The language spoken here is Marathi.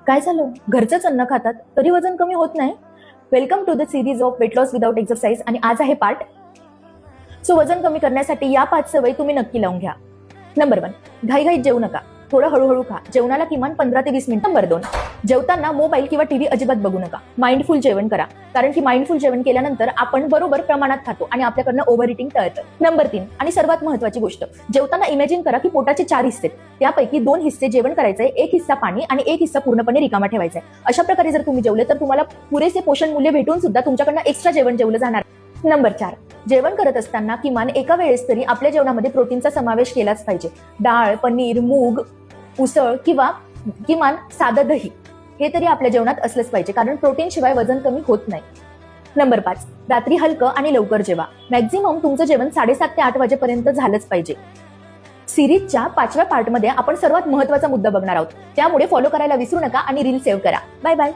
काय झालं? घरचंच अन्न खातात तरी वजन कमी होत नाही? Welcome to the series of weight loss without exercise आणि आज आहे पार्ट. सो वजन कमी करण्यासाठी या 5 सवयी तुम्ही नक्की लावून घ्या. नंबर 1, घाईघाईत जेवू नका. थोडं हळूहळू खा. जेवणाला किमान 15 ते 20 मिनिटं. नंबर 2, जेवताना मोबाईल किंवा टीव्ही अजिबात बघू नका. माइंडफुल जेवण करा, कारण की माइंडफुल जेवण केल्यानंतर आपण बरोबर प्रमाणात खातो आणि आपल्याकडनं ओव्हर इटिंग टळतं. नंबर 3 आणि सर्वात महत्त्वाची गोष्ट, जेवताना इमॅजिन करा की पोटाचे 4 हिस्से, त्यापैकी 2 हिस्से जेवण करायचंय, 1 हिस्सा पाणी आणि 1 हिस्सा पूर्णपणे रिकामा ठेवायचा आहे. अशा प्रकारे जर तुम्ही जेवले तर तुम्हाला पुरेसे पोषण मूल्य भेटून सुद्धा तुमच्याकडनं एक्स्ट्रा जेवण जेवलं जाणार. नंबर 4, जेवण करत असताना किमान एका वेळेस तरी आपल्या जेवणामध्ये प्रोटीनचा समावेश केलाच पाहिजे. डाळ, पनीर, मूग, उसळ किंवा किमान साधं दही हे तरी आपल्या जेवणात असलंच पाहिजे, कारण प्रोटीन शिवाय वजन कमी होत नाही. नंबर 5, रात्री हलकं आणि लवकर जेवा. मॅक्झिमम तुमचं जेवण 7:30 ते 8 वाजेपर्यंत झालंच पाहिजे. सिरीजच्या 5व्या पार्टमध्ये आपण सर्वात महत्त्वाचा मुद्दा बघणार आहोत, त्यामुळे फॉलो करायला विसरू नका आणि रील सेव्ह करा. Bye bye.